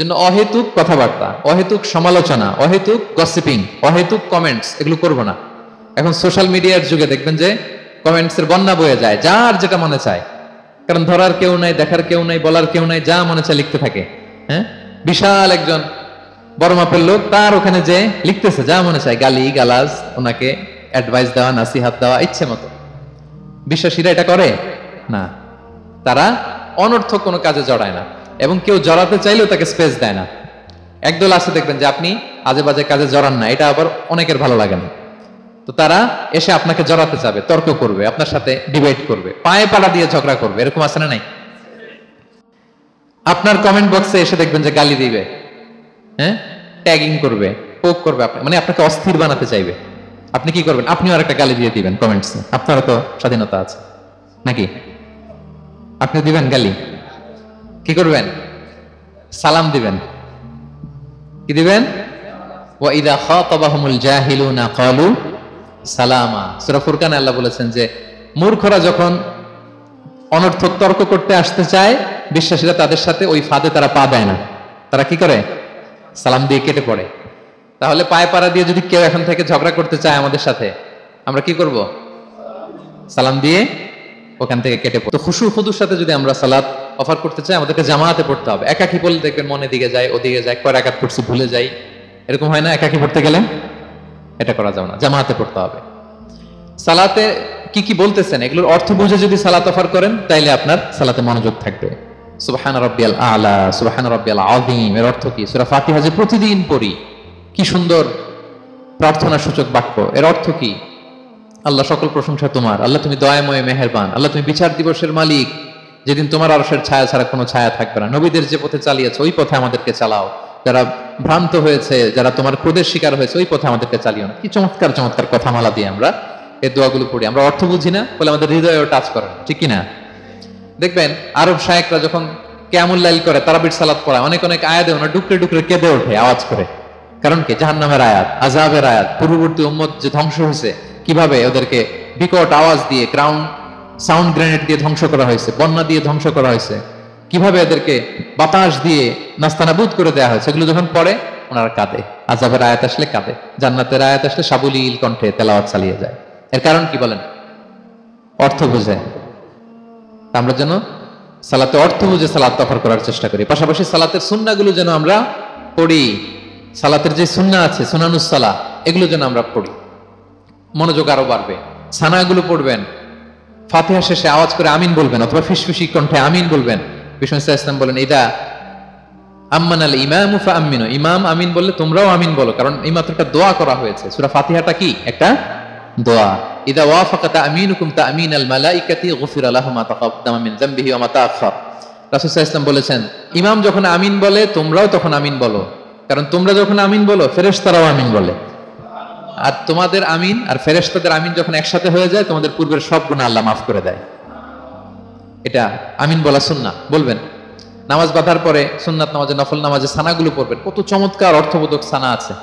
জন্য অহেতুক কথাবার্তা, অহেতুক সমালোচনা, অহেতুক গসিপিং, অহেতুক কমেন্টস এগুলো করব না। এখন সোশ্যাল মিডিয়ার যুগে দেখবেন যে কমেন্টস এর বন্যা বয়ে যায়, যার যেটা মনে চায়, কারণ ধরার কেউ নাই, দেখার কেউ নাই, বলার কেউ নাই, যা মনে চায় লিখতে থাকে। হ্যাঁ, বিশাল একজন বড় মাপের লোক, তার ওখানে যে লিখতেছে যা মনে চায়, গালি গালাজ, ওনাকে অ্যাডভাইস দেওয়া, নাসিহাত দেওয়া ইচ্ছে মতো। বিশ্বাসীরা এটা করে না, তারা অনর্থক কোনো কাজে জড়ায় না, এবং কেউ জড়াতে চাইলেও তাকে স্পেস দেয় না। একদল আছে দেখবেন যে আপনি আজে বাজে কাজে জড়ান না, এটা আবার অনেকের ভালো লাগে না, তো তারা এসে আপনাকে জড়াতে চাবে, তর্ক করবে, আপনার সাথে ডিবেট করবে, পায়ে পাড়া দিয়ে ঝগড়া করবে। এরকম আছে না নাই? আপনার কমেন্ট বক্সে এসে দেখবেন যে গালি দিবে, হ্যাঁ, ট্যাগিং করবে, পোক করবে, মানে আপনাকে অস্থির বানাতে চাইবে। আপনি কি করবেন? আপনিও আরেকটা গালি দিয়ে দিবেন কমেন্টসে। আপনারও তো স্বাধীনতা আছে নাকি? আপনি দিবেন গালি? কি করবেন? সালাম দিবেন। কি দিবেন? ওয়া ইযা খাতাবাহুমুল জাহিলুনা ক্বালু সালামা। সূরা ফুরকানে আল্লাহ বলেছেন যে মূর্খরা যখন অনর্থক তর্ক করতে আসতে চায়, বিশ্বাসীরা তাদের সাথে ওই ফাঁদে তারা পা দেয় না, তারা কি করে? সালাম দিয়ে কেটে পড়ে। তাহলে পায়ে পাড়া দিয়ে যদি কেউ এখন থেকে ঝগড়া করতে চায় আমাদের সাথে, আমরা কি করব? সালাম দিয়ে ওখান থেকে কেটে পড়ব। তো খুশু খুদুর সাথে যদি আমরা সালাত অফার করতে চাই, আমাদেরকে জামাতে পড়তে হবে। একাকি পড়লে দেখবেন মনে দিকে যায়, ওদিকে যায়, কয় রাকাত পড়ছি ভুলে যাই, এরকম হয় না? একাকি পড়তে গেলে এটা করা যাবে না, জামাতে পড়তে হবে। সালাতে কি কি বলতেছেন এগুলোর অর্থ বুঝে যদি সালাত অফার করেন, তাইলে আপনার সালাতে মনোযোগ থাকবে। সুবহান রাব্বিয়াল আলা, সুবহান রাব্বিয়াল আযীম এর অর্থ কি? সূরা ফাতিহা যে প্রতিদিন পড়ি, কি সুন্দর প্রার্থনা সূচক বাক্য, এর অর্থ কি? আল্লাহ সকল প্রশংসা তোমার, আল্লাহ তুমি দয়াময় মেহেরবান, আল্লাহ তুমি বিচার দিবসের মালিক, যেদিন তোমার আরশের ছায়া ছাড়া কোনো ছায়া থাকবে না। নবীদের যে পথে চালিয়েছে ওই পথে আমাদেরকে চালাও, যারা ভ্রান্ত হয়েছে, যারা তোমার ক্রোধের শিকার হয়েছে ওই পথে আমাদেরকে চালিও না। কি চমৎকার চমৎকার কথামালা দিয়ে আমরা এই দোয়াগুলো পড়ি। আমরা অর্থ বুঝি না বলে আমাদের হৃদয়েও টাচ করে না, ঠিক কিনা? দেখবেন আরব শায়েকরা যখন কিয়ামুল লাইল করে, তারাবির সালাত পড়ায়, অনেক অনেক আয়াতে ওনা ডুকরে ডুকরে কেঁদে ওঠে আওয়াজ করে। কারণ কি? জাহান্নামের আয়াত, আযাবের আয়াত, পূর্ববর্তী উম্মত যে ধ্বংস হয়েছে, কিভাবে ওদেরকে বিকট আওয়াজ দিয়ে, গ্রাউন্ড সাউন্ড গ্রেনেড দিয়ে ধ্বংস করা হয়েছে, বন্যা দিয়ে ধ্বংস করা হয়েছে, কিভাবে এদেরকে বাতাস দিয়ে নাস্তানাবুদ করে দেওয়া হয়েছে, এগুলো যখন পড়ে ওনারা কাঁদে। আযাবের আয়াত আসলে কাঁদে, জান্নাতের আয়াত আসলে সাবলীল কণ্ঠে তেলাওয়াত চালিয়ে যায়। এর কারণ কি বলেন? অর্থ বুঝে। আমরা যেন সালাতে অর্থ বুঝে সালাত অফার করার চেষ্টা করি। পাশাপাশি সালাতের সুন্নাহগুলো যেন আমরা পড়ি, সালাতের যে সুন্নাহ আছে, সুনানুস সালাহ, এগুলো যেন আমরা পড়ি, মনোযোগ আরো বাড়বে। সানাগুলো পড়বেন, ফাতিহা শেষে আওয়াজ করে আমিন বলবেন, অথবা ফিসফিসি কণ্ঠে আমিন বলবেন। বিষ্ণু ইসলাম বলেন, ইদা আম্মানাল ইমামু ফাআমিনু, ইমাম আমিন বললে তোমরাও আমিন বলো, কারণ এই মাত্র একটা দোয়া করা হয়েছে। সূরা ফাতিহাটা কি? একটা দোয়া। ইদা ওয়াফাকা তাআমিনুকুম তাআমিনাল মালাইকাতি গুফিরা লাহু মা তাকাদ্দামা মিন যামবিহি ওয়া মা তাআখার। রাসূল সাল্লাল্লাহু আলাইহি ওয়াসাল্লাম বলেছেন, ইমাম যখন আমিন বলে তোমরাও তখন আমিন বলো, কারণ তোমরা যখন আমিন বলো ফেরেশতারাও আমিন বলে। আর তোমাদের আমিন আর ফেরেশতাদের আমিন যখন একসাথে হয়ে যায়, তোমাদের পূর্বের সব গুনাহ আল্লাহ মাফ করে দেয়। এটা আমিন বলা সুন্নাহ, বলবেন। নামাজ বাঁধার পরে সুন্নাত নামাজে, নফল নামাজে সানাগুলো পড়বেন, কত চমৎকার অর্থবোধক সানা আছে।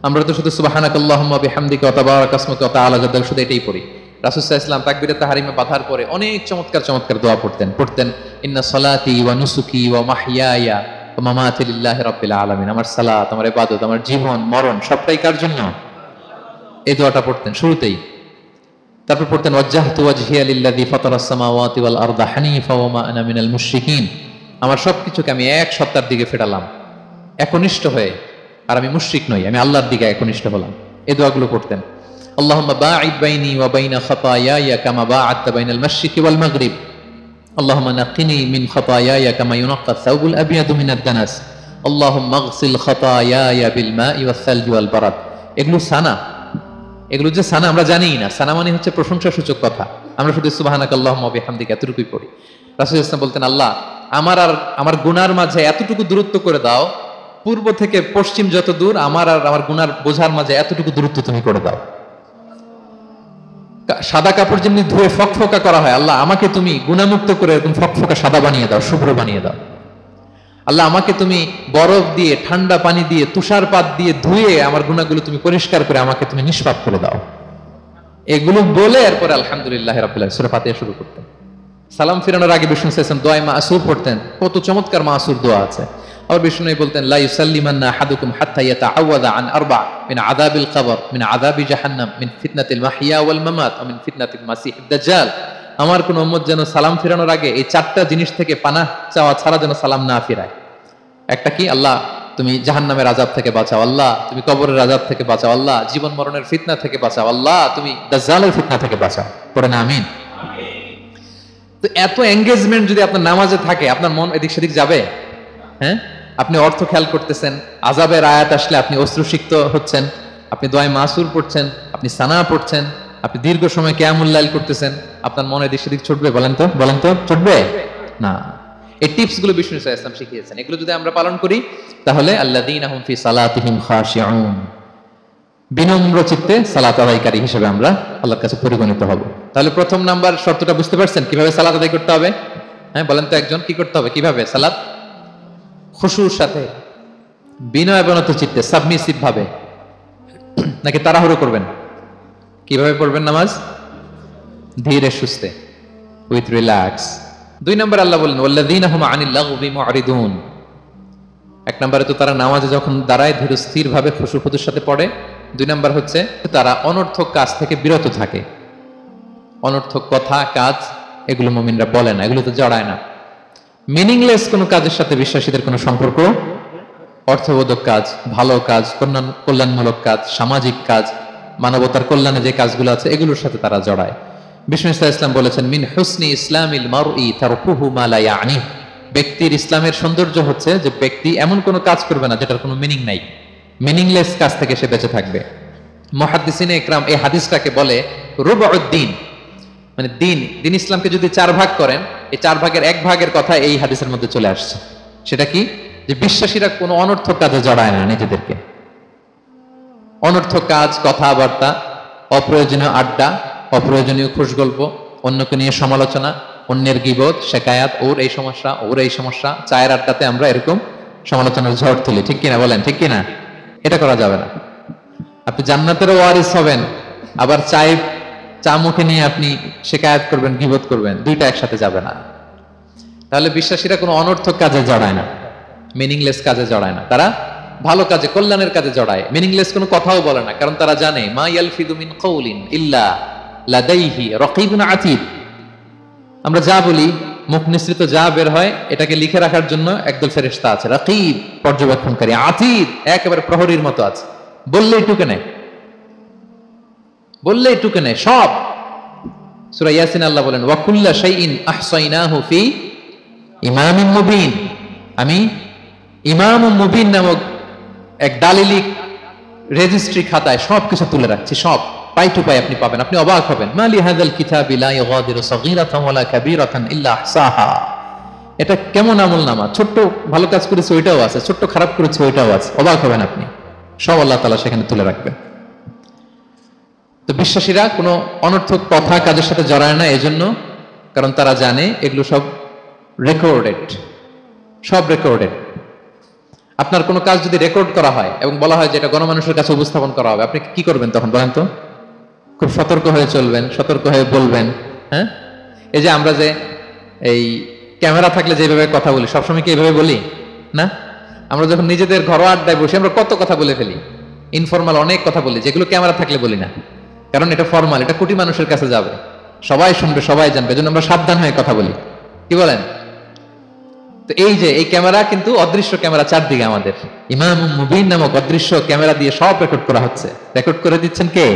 আমরা তো শুধু সুবহানাকাল্লাহুম্মা বিহামদিকা ওয়া তাবারাকা ইসমুকা ওয়া তাআলা জাদ্দুকা শুধু এটাই পড়ি। রাসূল সাল্লাল্লাহু আলাইহি ওয়াসাল্লাম তাকবীরে তাহরিমে বাঁধার পরে অনেক চমৎকার চমৎকার দোয়া পড়তেন। ইন্না সলাতি ওয়া নুসুকি ওয়া মাহইয়ায়া ওয়া মামাতি লিল্লাহি রাব্বিল আলামিন। আমার সালাত, আমার ইবাদত, আমার জীবন মরণ সবটাই কার জন্য? এই দোয়াটা পড়তেন শুরুতেই। তারপর পড়তেন ওয়াজ্জাহতু ওয়াজহিয়া লিল্লাযী ফাতারাস সামাওয়াতি ওয়াল আরদা হানিফা ওয়া মা আনা মিনাল মুশরিকিন। আমার সবকিছুকে আমি এক সত্তার দিকে ফেরালাম, একনিষ্ঠ হয়ে, আর আমি মুশরিক নই, আমি আল্লাহর দিকে একনিষ্ঠ হলাম। এই দোয়াগুলো পড়তেন। আল্লাহুম্মা বাঈদ বাইনি ওয়া বাইনা খাতায়ায়া কামা বাআদতা বাইনাল মাশরিকি ওয়াল মাগরিব। আল্লাহুম্মা নাক্কিনি মিন খাতায়ায়া কামা ইউনাক্কা আস-সাওবুল আবয়াদু মিনাদ দানাস। আল্লাহুম্মা ইগসিল খাতায়ায়া বিল মাই ওয়াস সালজি ওয়াল বারাদ। এগুলো সানা, এগুলো যে সানা আমরা জানি না। সানা মানে হচ্ছে প্রশংসা সূচক কথা। আমরা শুধু সুবহানাকাল্লাহুম্মা ওয়া বিহামদিকা এতটুকুই পড়ি। রাসূল সাল্লাল্লাহু আলাইহি ওয়াসাল্লাম বলতেন, আল্লাহ আমার আর আমার গুনার মাঝে এতটুকু দূরত্ব করে দাও, পূর্ব থেকে পশ্চিম যত দূর, আমার আর আমার গুনার বোঝার মাঝে এতটুকু দূরত্ব তুমি করে দাও। সাদা কাপড় যেমনি ধুয়ে ফকফকা করা হয়, আল্লাহ আমাকে তুমি গুনাহমুক্ত করে এরকম ফকফকা সাদা বানিয়ে দাও, শুভ্র বানিয়ে দাও। আল্লাহ আমাকে তুমি বরফ দিয়ে, ঠান্ডা পানি দিয়ে, তুষারপাত দিয়ে ধুয়ে আমার গুনাহগুলো তুমি পরিষ্কার করে আমাকে তুমি নিষ্পাপ করে দাও। এগুলো বলে এরপরে আলহামদুলিল্লাহ রাব্বিল আলামিন সূরা ফাতিহা শুরু করতেন। সালাম ফিরানোর আগে বিষ্ণু সাল্লাল্লাহু আলাইহি ওয়াসাল্লাম দোয়া মাসুর পড়তেন। কত চমৎকার মাসুর দোয়া আছে। আবার বিষ্ণু বলতেন লা ইউসাল্লিমান্না আহাদুকুম হাত্তা ইয়াতাআওয়াযা আন আরবা মিন আযাবিল কবর মিন আযাবি জাহান্নাম মিন ফিতনাতিল মাহইয়া ওয়াল মামাত ওয়া মিন ফিতনাতিল মাসিহিদ দাজ্জাল। আমার কোন উম্মত যেন সালাম ফেরানোর আগে এই চারটা জিনিস থেকে পানাহ চাওয়া ছাড়া যেন সালাম না ফিরায়। একটা কি, আল্লাহ তুমি জাহান্নামের আযাব থেকে বাঁচাও, আল্লাহ তুমি কবরের আযাব থেকে বাঁচাও, আল্লাহ জীবন মরণের ফিতনা থেকে বাঁচাও, আল্লাহ তুমি দাজ্জালের ফিতনা থেকে বাঁচাও। পড়ে না আমিন। তো এত এঙ্গেজমেন্ট যদি আপনার নামাজে থাকে, আপনার মন এদিক সেদিক যাবে? হ্যাঁ, আপনি অর্থ খেয়াল করতেছেন, আযাবের আয়াত আসলে আপনি অশ্রুসিক্ত হচ্ছেন, আপনি দোয়ায়ে মাসুর পড়ছেন, আপনি সানা পড়ছেন, আপনি দীর্ঘ সময় কিয়ামুল লাইল করতেছেন, আপনার মনে এদিক সেদিক ছুটবে? বলেন তো ছুটবে না। এই টিপস গুলো বিষ্ণু সাল্লাল্লাহু আলাইহি ওয়াসাল্লাম শিখিয়েছেন। এগুলো যদি আমরা পালন করি তাহলে আল্লাযীনা হুম ফি সালাতিহিম খাশিউন, বিনম্র চিত্তে সালাত আদায়কারী হিসেবে আমরা আল্লাহর কাছে পরিগণিত হব। তাহলে প্রথম নাম্বার শর্তটা বুঝতে পারছেন কিভাবে সালাত আদায় করতে হবে? হ্যাঁ বলেন তো একজন, কি করতে হবে? কিভাবে সালাত? খুশুর সাথে, বিনয় অবনত চিত্তে, সাবমিসিভ ভাবে, নাকি তাড়াহুড়ো করবেন? কিভাবে পড়বেন নামাজ? ধীরে সুস্থে, উইথ রিল্যাক্স। দুই নম্বর আল্লাহ বলেন ওয়াল্লাযীনা হুম আনিল লাগবি মুআরিদুন। এক নম্বরে তো তারা নামাজে যখন দাঁড়ায় ধীর স্থির ভাবে খুশুর সাথে পড়ে। দুই নম্বর হচ্ছে তারা অনর্থক কাজ থেকে বিরত থাকে। অনর্থক কথা কাজ এগুলো মুমিনরা বলে না, এগুলো তো জড়ায় না। মিনিংলেস কোনো কাজের সাথে বিশ্বাসীদের কোনো সম্পর্ক, অর্থবোধক কাজ, ভালো কাজ, কল্যাণমূলক কাজ, সামাজিক কাজ, মানবতার কল্যাণে যে কাজগুলো আছে এগুলোর সাথে তারা জড়ায়। বিষ্ণু ইসলাম বলেছেন মিন হুসনি ইসলামিল মারই তারকুহু মা লা ইয়ানি। ব্যক্তির ইসলামের সৌন্দর্য হচ্ছে যে ব্যক্তি এমন কোনো কাজ করবে না যেটার কোনো মিনিং নাই, মিনিংলেস কাজ থেকে সে বেঁচে থাকবে। মুহাদ্দিসিনে ইকরাম এই হাদিসটাকে বলে রুবউদ্দিন, মানে দিন ইসলামকে যদি 4 ভাগ করেন, এই 4 ভাগের 1 ভাগের কথা এই হাদিসের মধ্যে চলে আসছে। সেটা কি? যে বিশ্বাসীরা কোনো অনর্থক কাজে জড়ায় না নিজেদেরকে। অনর্থক কাজ, কথাবার্তা, অপ্রয়োজনীয় আড্ডা, অপ্রয়োজনীয় খুশগল্প, অন্যকে নিয়ে সমালোচনা, অন্যের গীবত, শেকায়াত, ওর এই সমস্যা, ওর এই সমস্যা, চায়ের আড্ডাতে আমরা এরকম সমালোচনার ঝড় তুলি, ঠিক কিনা বলেন? ঠিক কিনা? এটা করা যাবে না। আপনি জান্নাতেরও ওয়ারিস হবেন, আবার চা মুখে নিয়ে আপনি শেকায়াত করবেন, গীবত করবেন, দুইটা একসাথে যাবে না। তাহলে বিশ্বাসীরা কোনো অনর্থক কাজে জড়ায় না, মিনিংলেস কাজে জড়ায় না। তারা ভালো কাজে, কল্যাণের কাজে জড়ায়। মিনিংলেস কোনো কথাও বলে না, কারণ তারা জানে মা ইয়ালফিদু মিন কাউলিন ইল্লা লাদাইহি রাকিবুন আতীদ। আমরা যা বলি, মুখ নিঃসৃত যা বের হয়, এটাকে লিখে রাখার জন্য একদল ফেরেশতা আছে, রাকিব পর্যবেক্ষণকারী, আতীদ একেবারে প্রহরীর মতো আছে। বললেই টুকে নেয় সব। সূরা ইয়াসিন আল্লাহ বলেন ওয়া কুল্লা শাইইন আহসাইনাহু ফি ইমামিন মুবিন। আমি ইমামুম মুবিন নামক এক দালিলি রেজিস্ট্রি খাতায় সবকিছু তুলে রাখছি, সব পাই টু পাই আপনি পাবেন। আপনি অবাক হবেন, মালি হাযাল কিতাবি লা ইউগাদিরু সাগীরাতান ওয়ালা কাবীরাতান ইল্লা আহসাহা। এটা কেমন আমলনামা, ছোট্ট ভালো কাজ করেছে ওইটাও আছে, ছোট্ট খারাপ করেছে ওইটাও আছে। অবাক হবেন আপনি, সব আল্লাহ তাআলা সেখানে তুলে রাখবেন। তো বিশ্বাসীরা কোনো অনর্থক কথা কাজের সাথে জড়ায় না, এজন্য কারণ তারা জানে এগুলো সব রেকর্ডেড, সব রেকর্ডেড। আপনার কোনো কাজ যদি রেকর্ড করা হয় এবং বলা হয় যে এটা গণমানুষের কাছে উপস্থাপন করা হবে, আপনি কি করবেন তখন বলেন তো? খুব সতর্ক হয়ে চলবেন, সতর্ক হয়ে বলবেন। হ্যাঁ, এই যে আমরা যে এই ক্যামেরা থাকলে যেভাবে কথা বলি, সবসময় কি এইভাবে বলি না? আমরা যখন নিজেদের ঘরোয়া আড্ডায় বসে আমরা কত কথা বলে ফেলি, ইনফরমাল অনেক কথা বলি, যেগুলো ক্যামেরা থাকলে বলি না, কারণ এটা ফরমাল, এটা কোটি মানুষের কাছে যাবে, সবাই শুনবে, সবাই জানবে, এজন্য আমরা সাবধান হয়ে কথা বলি। কি বলেন? তো এই যে এই ক্যামেরা কিন্তু অদৃশ্য ক্যামেরা চারদিকে আমাদের, ইমামুম মুবিন নামক অদৃশ্য ক্যামেরা দিয়ে সব রেকর্ড করা হচ্ছে। রেকর্ড করে দিচ্ছেন কে?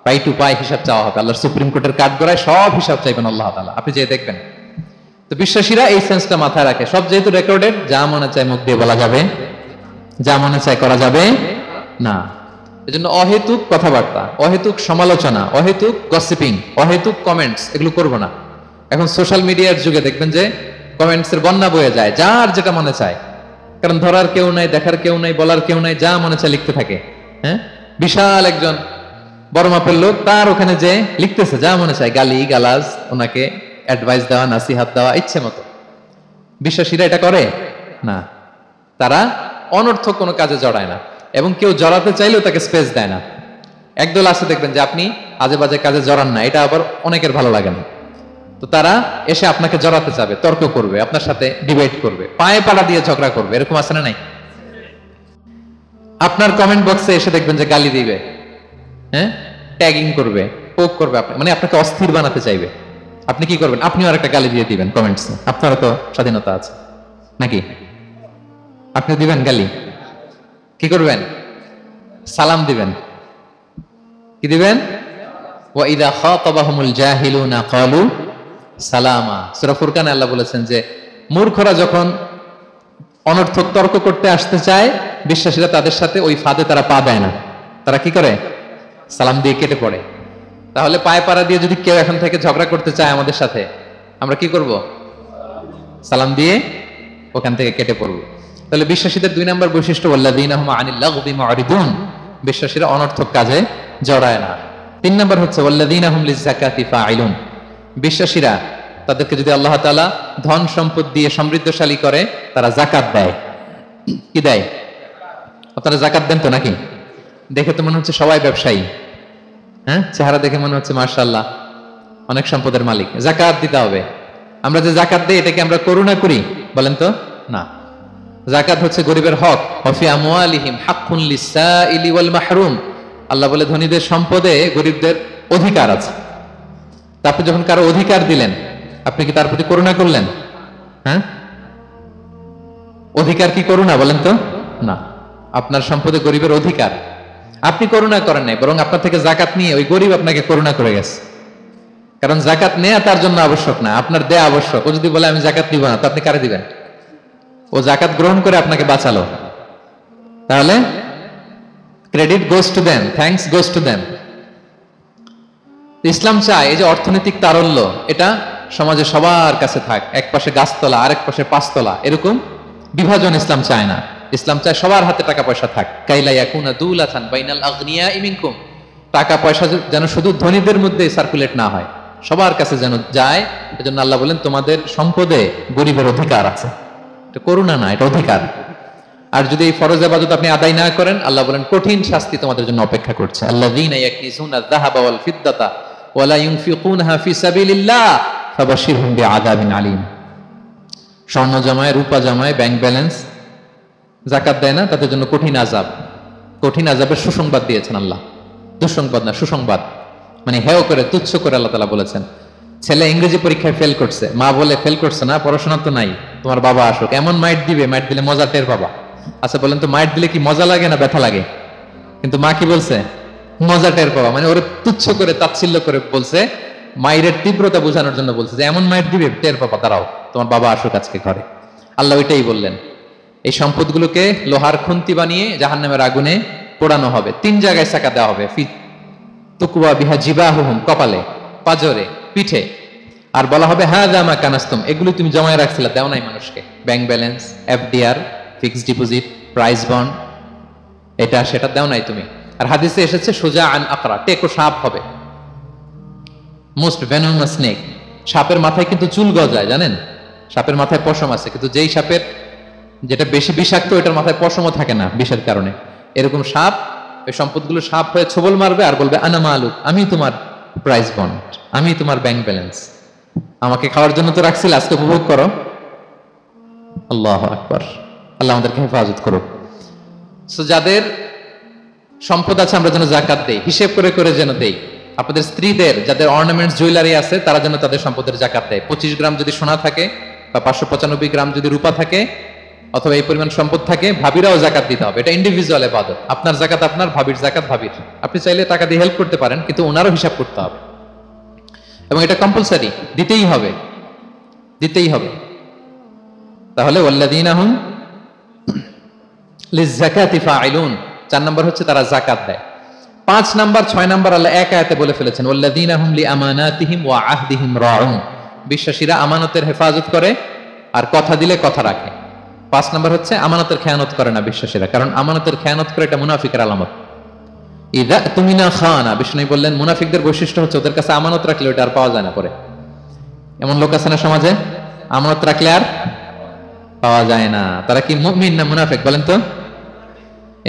পাই টু পাই হিসাব চাওয়া হবে। আল্লাহর সুপ্রিম কোর্টের কাঠগড়ায় সব হিসাব চাইবেন আল্লাহ তাআলা, আপনি যে দেখবেন। তো বিশ্বাসীরা এই সেন্সটা মাথায় রাখে, সব যেহেতু রেকর্ডেড, যা মনে চায় মুখ দিয়ে বলা যাবে, যা মনে চায় করা যাবে না। এজন্য অহেতুক কথাবার্তা, অহেতুক সমালোচনা, অহেতুক গসিপিং, অহেতুক কমেন্টস এগুলো করব না। এখন সোশ্যাল মিডিয়ার যুগে দেখবেন যে কমেন্টসের বন্যা বয়ে যায়, যার যেটা মনে চায়, কারণ ধরার কেউ নাই, দেখার কেউ নাই, বলার কেউ নাই, যা মনে চায় লিখতে থাকে। হ্যাঁ, বিশাল একজন বড় মাপের লোক, তার ওখানে যে লিখতেছে যা মনে চায়, গালি গালাজ, ওনাকে অ্যাডভাইস দেওয়া, নাসিহাত দেওয়া ইচ্ছে মতো। বিশ্বাসীরা এটা করে না, তারা অনর্থক কোনো কাজে জড়ায় না, এবং কেউ জড়াতে চাইলেও তাকে স্পেস দেয় না। একদল আছে দেখবেন যে আপনি আজে বাজে কাজে জড়ান না, এটা আবার অনেকের ভালো লাগে না। তো তারা এসে আপনাকে জড়াতে যাবে, তর্ক করবে, আপনার সাথে ডিবেট করবে, পায়ে পাড়া দিয়ে ঝগড়া করবে, এরকম আছে না নাই? আপনার কমেন্ট বক্সে এসে দেখবেন যে গালি দিবে, হ্যাঁ, ট্যাগিং করবে, পোক করবে, মানে আপনাকে অস্থির বানাতে চাইবে। আপনি কি করবেন? আপনিও আরেকটা গালি দিয়ে দিবেন কমেন্টসে। আপনারও তো স্বাধীনতা আছে নাকি? আপনি দিবেন গালি? কি করবেন? সালাম দিবেন। কি দিবেন? ওয়া ইযা খাতাবাহুমুল জাহিলুনা ক্বালু সালামা। সূরা ফুরকানে আল্লাহ বলেছেন যে মূর্খরা যখন অনর্থক তর্ক করতে আসতে চায়, বিশ্বাসীরা তাদের সাথে ওই ফাঁদে তারা পা দেয় না। তারা কি করে? সালাম দিয়ে কেটে পড়ে। তাহলে পায়ে পাড়া দিয়ে যদি কেউ এখন থেকে ঝগড়া করতে চায় আমাদের সাথে, আমরা কি করব? সালাম দিয়ে ওখান থেকে কেটে পড়ব। তাহলে বিশ্বাসীদের 2 নম্বর বৈশিষ্ট্য, ওয়াল্লাযীনা হুম আনিল লাগবি মুরিদুন, বিশ্বাসীরা অনর্থক কাজে জড়ায় না। 3 নম্বর হচ্ছে ওয়াল্লাযীনা হুম লিযাকাতি ফাইলুন, বিশ্বাসীরা তাদেরকে যদি আল্লাহ তাআলা ধন সম্পদ দিয়ে সমৃদ্ধশালী করে, তারা যাকাত দেয়। কি দেয়? আপনারা যাকাত দেন তো নাকি? দেখে তো মনে হচ্ছে সবাই ব্যবসায়ী, হ্যাঁ, চেহারা দেখে মনে হচ্ছে মাশাআল্লাহ অনেক সম্পদের মালিক। যাকাত দিতে হবে। আমরা যে যাকাত দেই, এটাকে আমরা করুণা করি বলেন তো? না। যাকাত হচ্ছে গরিবের হক। ওয়াফি আমওয়ালিহিম হাক্কুন লিসাইলি ওয়াল মাহরুম, আল্লাহ বলে ধনীদের সম্পদে গরিবদের অধিকার আছে। তারপর যখন কারো অধিকার দিলেন, আপনি কি তার প্রতি করুণা করলেন? হ্যাঁ, অধিকার কি করুণা বলেন তো? না। আপনার সম্পদে গরিবের অধিকার, আপনি করুণা করেন নাই, বরং আপনার থেকে যাকাত নিয়ে ওই গরিব আপনাকে করুণা করে গেছে। কারণ যাকাত নেয়া তার জন্য আবশ্যক না, আপনার দেয়া আবশ্যক। ও যদি বলে আমি যাকাত নিব না, তো আপনি কারে দিবেন? ও যাকাত গ্রহণ করে আপনাকে বাঁচালো। তাহলে credit goes to them, thanks goes to them. ইসলাম চায় এই যে অর্থনৈতিক তারল্য, এটা সমাজে সবার কাছে থাক। এক পাশে গাছতলা, আরেক পাশে পাঁচতলা, এরকম বিভাজন ইসলাম চায় না। ইসলাম চায় সবার হাতে টাকা পয়সা থাক। কাইলা ইয়াকুনা দুলাতান বাইনাল আগনিয়াই মিনকুম, টাকা পয়সা যেন শুধু ধনীদের মধ্যে সার্কুলেট না হয়, সবার কাছে যেন যায়। এজন্য আল্লাহ বলেন তোমাদের সম্পদে গরিবের অধিকার আছে। এটা করুণা না, এটা অধিকার। আর যদি এই ফরজ ইবাদত আপনি আদায় না করেন, আল্লাহ বলেন কঠিন শাস্তি তোমাদের জন্য অপেক্ষা করছে। আল্লাযীনা ইয়াকনিজুনা আয-যাহাবা ওয়াল ফিদ্দাতা ওয়া লা ইউনফিকুনহা ফি সাবিলিল্লাহ ফাবাশশিরহুম বিআযাবিন আলীম। স্বর্ণ জমায়, রূপা জমায়, ব্যাংক ব্যালেন্স, যাকাত দেয় না, তাদের জন্য কঠিন আযাব, কঠিন আযাবের সুসংবাদ দিয়েছেন আল্লাহ। দুঃসংবাদ না, সুসংবাদ। মানে হেয় করে, তুচ্ছ করে আল্লাহ তাআলা বলেছেন। ছেলে ইংরেজি পরীক্ষায় ফেল করছে, মা বলে ফেল করছে না, পড়াশোনা তো নাই, তোমার বাবা আসুক, এমন মাইট দিবে, মাইট দিলে মজা টের পাবা। আচ্ছা বলেন তো, মাইট দিলে কি মজা লাগে না ব্যথা লাগে? কিন্তু মা কি বলছে? মজা টের পাবা। মানে ওরে তুচ্ছ করে, তাচ্ছিল্য করে বলছে, মায়ের তীব্রতা বোঝানোর জন্য বলছে যে এমন মাইট দিবে, টের পাবা, দাঁড়াও, তোমার বাবা আসুক আজকে ঘরে। আল্লাহ ওইটাই বললেন। এই সম্পদগুলোকে লোহার খুন্তি বানিয়ে জাহান্নামের আগুনে পোড়ানো হবে। 3 জায়গায় সাকা দেওয়া হবে, ফি তুকওয়া বিহা জিবাহুহুম, কপালে, পাজরে, পিঠে। আর বলা হবে হাযা মা কানাস্তুম, এগুলো তুমি জমায় রাখছিলে, দাও নাই মানুষকে। Bank balance, FDR, fixed deposit, price bond, এটা সেটা দাও নাই তুমি। আর হাদিসে এসেছে সোজা আন আকরা, টেকো সাপ হবে, মোস্ট ভেনোমাস স্নেক। সাপের মাথায় কিন্তু চুল গজায়, জানেন? সাপের মাথায় পশম আছে, কিন্তু যেই সাপের যেটা বেশি বিষাক্ত, এটার মাথায় পশমও থাকে না বিষের কারণে। এরকম সাপ ওই সম্পদগুলো সাপ হয়ে ছোবল মারবে আর বলবে আনা মালুক, আমি তোমার প্রাইস বন্ড, আমি তোমার ব্যাংক ব্যালেন্স, আমাকে খাওয়ার জন্য তো রাখছিল, আজকে উপভোগ করো। আল্লাহু আকবার। আল্লাহ আমাদেরকে হেফাজত করুক। সো যাদের সম্পদ আছে আমরা যেন যাকাত দেই, হিসেব করে করে যেন দেই। আপনাদের স্ত্রীদের যাদের অর্নামেন্টস, জুয়েলারি আছে, তারা যেন তাদের সম্পদের যাকাত দেয়। 25 গ্রাম যদি সোনা থাকে বা 595 গ্রাম যদি রূপা থাকে, অথবা এই পরিমাণ সম্পদ থাকে, ভাবিরাও যাকাত দিতে হবে। এটা ইন্ডিভিজুয়াল ইবাদত। আপনার যাকাত আপনার, ভাবির যাকাত ভাবির। আপনি চাইলে টাকা দিয়ে হেল্প করতে পারেন, কিন্তু ওনারও হিসাব করতে হবে, এবং এটা কম্পালসারি, দিতেই হবে, দিতেই হবে। তাহলে ওয়াল্লাযীনা হুম লিয-যাকাতি ফাইলুন, 4 নাম্বার হচ্ছে তারা যাকাত দেয়। 5 নাম্বার 6 নাম্বার আল্লাহ এক আয়াতে বলে ফেলেছেন, ওয়াল্লাযীনা হুম লিআমানাতিহিম ওয়া আহদিহিম রাউন, বিশ্বাসীরা আমানতের হেফাজত করে আর কথা দিলে কথা রাখে। 5 নাম্বার হচ্ছে আমানতের খেয়ানত করে না বিশ্বাসীরা, কারণ আমানতের খেয়ানত করে এটা মুনাফিকের আলামত। ইযা তুমিনা খানা, বিষ্ণু বললেন মুনাফিকদের বৈশিষ্ট্য হচ্ছে ওদের কাছে আমানত রাখলে ওটা আর পাওয়া যায় না পরে। এমন লোক আছে না সমাজে, আমানত রাখলে আর পাওয়া যায় না। তারা কি মুমিন না মুনাফিক বলেন তো?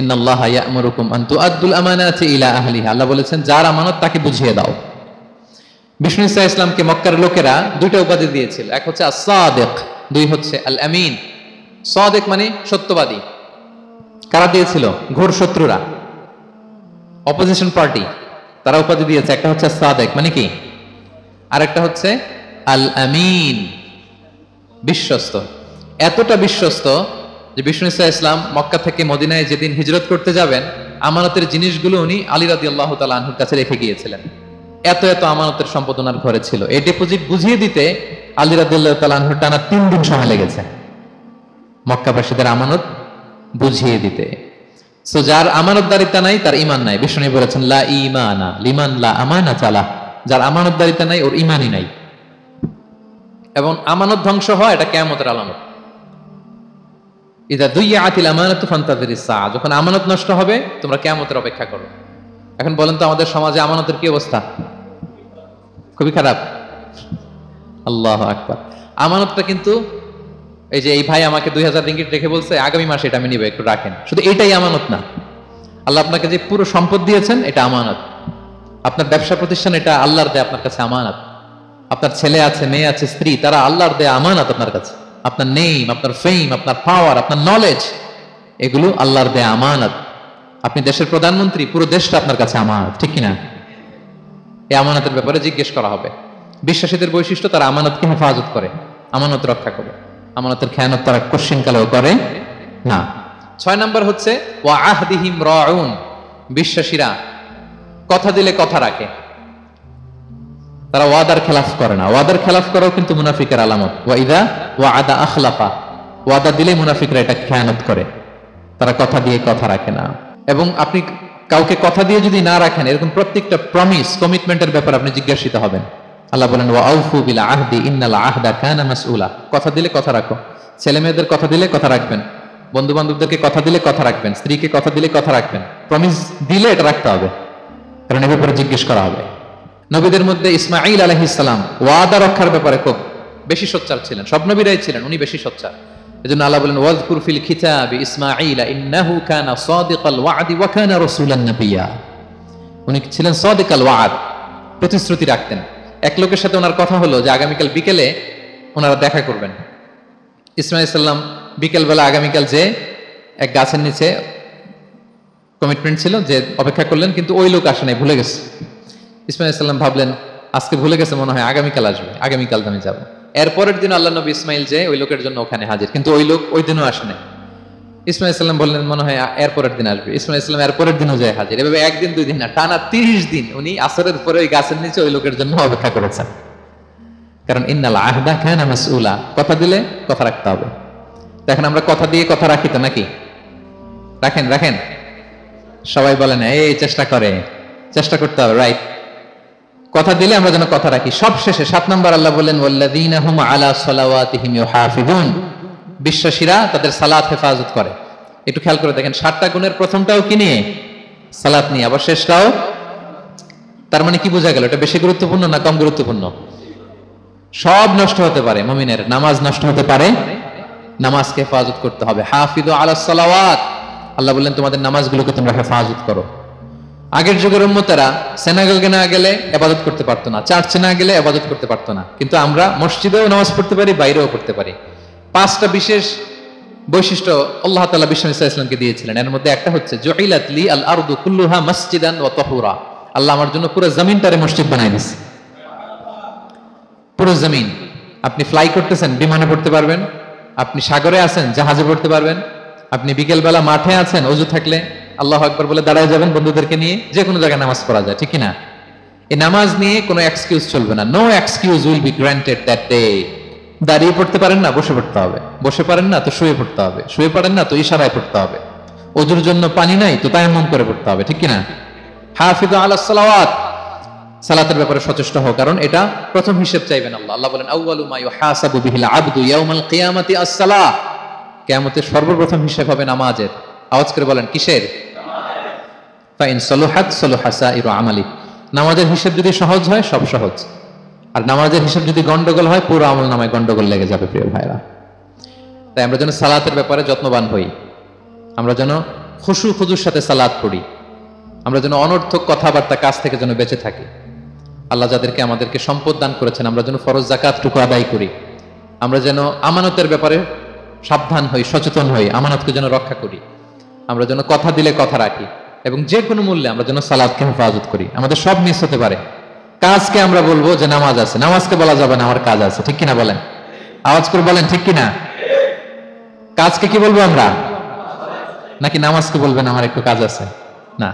ইন্নাল্লাহা ইয়া'মুরুকুম আন তুআদ্দুল আমানাতি ইলা আহলিহা, আল্লাহ বলেছেন যার আমানত তাকে বুঝিয়ে দাও। বিষ্ণু ইসা ইসলামকে মক্কার লোকেরা দুইটা উপাধি দিয়েছিল, এক হচ্ছে আস-সাদিক, দুই হচ্ছে আল আমিন। সাদিক মানে সত্যবাদী। কারা দিয়েছিল? ঘোর শত্রুরা, অপোজিশন পার্টি, তারা উপাধি দিয়েছে। একটা হচ্ছে সাদিক মানে কি, আর একটা হচ্ছে আল আমিন, বিশ্বস্ত। এতটা বিশ্বস্ত যে বিষ্ণু ইসা ইসলাম মক্কা থেকে মদিনায় যেদিন হিজরত করতে যাবেন, আমানতের জিনিসগুলো উনি আলী রাদিয়াল্লাহু তাআলা আনহুর কাছে রেখে গিয়েছিলেন। এত এত আমানতের সম্পদ ওনার ঘরে ছিল। এই ডিপোজিট বুঝিয়ে দিতে আলী রাদিয়াল্লাহু তাআলা আনহুর টানা 3 দিন সময় লেগেছে, মক্কাবাসীদের আমানত বুঝিয়ে দিতে। সো যার আমানতদারিতা নাই তার ঈমান নাই। বিষ্ণু বলেছেন লা ঈমানা লিমান লা আমানা চালা, যার আমানতদারিতা নাই ওর ঈমানই নাই। এবং আমানত ধ্বংস হয় এটা কিয়ামতের আলামত। ইযা দুইয়াতিল আমানাতু ফান্তাযিরিস সাআ, যখন আমানত নষ্ট হবে তোমরা কিয়ামতের অপেক্ষা করো। এখন বলেন তো আমাদের সমাজে আমানতের কি অবস্থা? খুবই খারাপ। আল্লাহু আকবার। আমানতটা কিন্তু এই যে এই ভাই আমাকে 2000 রিঙ্গিট রেখে বলছে আগামী মাসে এটা আমি নিব, একটু রাখেন, শুধু এটাই আমানত না। আল্লাহ আপনাকে যে পুরো সম্পদ দিয়েছেন এটা আমানত। আপনার ব্যবসা প্রতিষ্ঠান এটা আল্লাহর দেয়া আপনার কাছে আমানত। আপনার ছেলে আছে, মেয়ে আছে, স্ত্রী, তারা আল্লাহর দেয়া আমানত আপনার কাছে। আপনার নেম, আপনার ফেম, আপনার পাওয়ার, আপনার নলেজ, এগুলো আল্লাহর দেয়া আমানত। আপনি দেশের প্রধানমন্ত্রী, পুরো দেশটা আপনার কাছে আমানত, ঠিক কিনা? এই আমানতের ব্যাপারে জিজ্ঞেস করা হবে। বিশ্বাসীদের বৈশিষ্ট্য, তারা আমানতকে হেফাজত করে, আমানত রক্ষা করে, আমানতের খেয়ানত তারা কোশ্চিনকালেও করে না। 6 নম্বর হচ্ছে ওয়া আহদিহিম রাউন, বিশ্বাসীরা কথা দিলে কথা রাখে, তারা ওয়াদার খেলাফ করে না। ওয়াদার খেলাফ করাও কিন্তু মুনাফিকের আলামত। ওয়া ইযা ওয়াআদা আখলাফা, ওয়াদা দিলে মুনাফিকরা এটা খেয়ানত করে, তারা কথা দিয়ে কথা রাখে না। এবং আপনি কাউকে কথা দিয়ে যদি না রাখেন, এরকম প্রত্যেকটা প্রমিস, কমিটমেন্টের ব্যাপারে আপনি জিজ্ঞাসিত হবেন। আল্লাহ বলেন ওয়া আউফু বিল আহদি ইন্নাল আহদা কানা মাসউলা, কথা দিলে কথা রাখো। ছেলে মেয়েদের কথা দিলে কথা রাখবেন, বন্ধু বান্ধবদেরকে কথা দিলে কথা রাখবেন, স্ত্রীকে কথা দিলে কথা রাখবেন। প্রমিস দিলে এটা রাখতে হবে, কারণ এর ব্যাপারে জিজ্ঞেস করা হবে। নবীদের মধ্যে ইসমাঈল আলাইহিস সালাম ওয়াদা রক্ষার ব্যাপারে খুব বেশি সোচ্চার ছিলেন। সব নবীরাই ছিলেন, উনি বেশি সোচ্চার। এজন্য আল্লাহ বলেন ওয়াজকুর ফিল কিতাবি ইসমাঈল ইন্নাহু কানা সাদিকাল ওয়াদি ওয়া কানা রাসূলান নাবিয়্যা। উনি ছিলেন সাদিকাল ওয়াদ, প্রতিশ্রুতি রাখতেন। এক লোকের সাথে ওনার কথা হলো যে আগামীকাল বিকেলে ওনারা দেখা করবেন। ইসমাঈল সাল্লাম বিকেল বেলা আগামীকাল যে এক গাছের নিচে কমিটমেন্ট ছিল যে অপেক্ষা করলেন, কিন্তু ওই লোক আসে নাই, ভুলে গেছে। ইসমাঈল সাল্লাম ভাবলেন আজকে ভুলে গেছে, মনে হয় আগামীকাল আসবে, আগামীকাল আমি যাবো। এরপরের দিন আল্লাহ নবী ইসমাইল যে ওই লোকের জন্য ওখানে হাজির, কিন্তু ওই লোক ওই দিনও আসে নাই। ইসমাইল সাল্লাম বললেন মনে হয় এরপরের দিন আসবে। ইসমাইল সাল্লাম এরপরের দিনও যায় হাজির। এভাবে একদিন দুই দিন না, টানা 30 দিন উনি আসরের পরে ওই গাছের নিচে ওই লোকের জন্য অপেক্ষা করেছেন। কারণ ইন্নাল আহদা কানা মাসউলা, কথা দিলে কথা রাখতে হবে। দেখেন আমরা কথা দিয়ে কথা রাখি তো নাকি? রাখেন রাখেন, সবাই বলেন এই চেষ্টা করতে হবে, রাইট? কথা দিলে আমরা যেন কথা রাখি। সব শেষে 7 নম্বর আল্লাহ বললেন ওয়াল্লাযীনা হুম আলা সালাওয়াতিহিম ইউহাফিজুন, বিশ্বাসীরা তাদের সালাত হেফাজত করে। একটু খেয়াল করে দেখেন, 7টা গুণের প্রথমটাও কি নিয়ে? সালাত নিয়ে, আবার শেষটাও। তার মানে কি বোঝা গেল? এটা বেশি গুরুত্বপূর্ণ না কম গুরুত্বপূর্ণ? সব নষ্ট হতে পারে, মুমিনের নামাজ নষ্ট হতে পারে, নামাজকে হেফাজত করতে হবে। হাফিজু আলা সালাওয়াত, আল্লাহ বললেন তোমাদের নামাজগুলোকে তোমরা হেফাজত করো। আগের যুগের উম্মতেরা সিনাগোগে না গেলে ইবাদত করতে পারতো না, চার্চে না গেলে ইবাদত করতে পারতো না, কিন্তু আমরা মসজিদেও নামাজ পড়তে পারি, বাইরেও পড়তে পারি। 5টা বিশেষ বৈশিষ্ট্য আল্লাহ তাআলা বিষ্ণু ইসা ইসলামকে দিয়েছিলেন। এর মধ্যে একটা হচ্ছে জুইলাত লি আল আরদু কুল্লুহা মসজিদান ওয়া তাহুরা, আল্লাহ আমার জন্য পুরো জমিনটারে মসজিদ বানাই দিয়েছে। পুরো জমিন, আপনি ফ্লাই করতেছেন, বিমানে পড়তে পারবেন, আপনি সাগরে আছেন, জাহাজে পড়তে পারবেন, আপনি বিকেল বেলা মাঠে আছেন, ওযু থাকলে আল্লাহু আকবার বলে দাঁড়ায় যাবেন, বন্ধুদেরকে নিয়ে যে কোনো জায়গায় নামাজ পড়া যায়, ঠিক না? এই নামাজ নিয়ে কোনো এক্সকিউজ চলবে না। No excuse will be granted that day. দাঁড়িয়ে পড়তে পারেন না, বসে পড়তে হবে। বসে পারেন না তো শুয়ে পড়তে হবে। শুয়ে পারেন না তো ইশারায় পড়তে হবে। ওযুর জন্য পানি নাই তো তায়াম্মুম করে পড়তে হবে, ঠিক না? হাফিজু আলাস সালাওয়াত, সালাতের ব্যাপারে সচেষ্ট হও, কারণ এটা প্রথম হিসেব চাইবেন আল্লাহ। আল্লাহ বলেন আউয়ালু মা ইউহাসাবু বিহিল আবদু ইয়াউমাল কিয়ামাতি আস-সালাহ, কিয়ামতের সর্বপ্রথম হিসেব হবে নামাজের। আওয়াজ করে বলেন কিসের? ফাইন সলুহাত সলুহা সাইরু আমালি, নামাজের হিসেব যদি সহজ হয় সব সহজ, আর নামাজের হিসেব যদি গন্ডগোল হয় পুরো আমল নামায় গন্ডগোল লেগে যাবে। প্রিয় ভাইরা, তাই আমরা যেন সালাতের ব্যাপারে যত্নবান হই, আমরা যেন খুশু খুজুর সাথে সালাত পড়ি, আমরা যেন অনর্থক কথাবার্তা কাজ থেকে যেন বেঁচে থাকি। আল্লাহ যাদেরকে আমাদেরকে সম্পদ দান করেছেন, আমরা যেন ফরজ যাকাতটুকু আদায় করি, আমরা যেন আমানতের ব্যাপারে সাবধান হই, সচেতন হই, আমানতকে যেন রক্ষা করি, আমরা যেন কথা দিলে কথা রাখি, এবং যে কোনো মূল্যে আমরা যেন সালাতকে হেফাজত করি। আমাদের সব মিস হতে পারে। কাজকে আমরা বলবো যে নামাজ আছে, নামাজকে বলা যাবে না আমার কাজ আছে, ঠিক কিনা বলেন? আওয়াজ করে বলেন ঠিক কিনা? কাজকে কি বলবো আমরা, নাকি নামাজকে বলবেন আমার একটু কাজ আছে? না,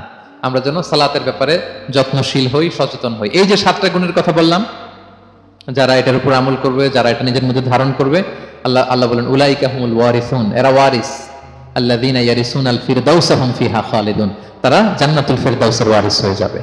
আমরা যেন সালাতের ব্যাপারে যত্নশীল হই, সচেতন হই। এই যে 7টা গুণের কথা বললাম, যারা এটার উপর আমল করবে, যারা এটা নিজের মধ্যে ধারণ করবে, আল্লাহ বলেন উলাইকা হুমুল ওয়ারিসুন, এরা ওয়ারিস, আল্লাযীনা ইয়ারিসুনাল ফিরদাউসা হুম ফিহা খালিদুন, তারা জান্নাতুল ফিরদাউসের ওয়ারিস হয়ে যাবে।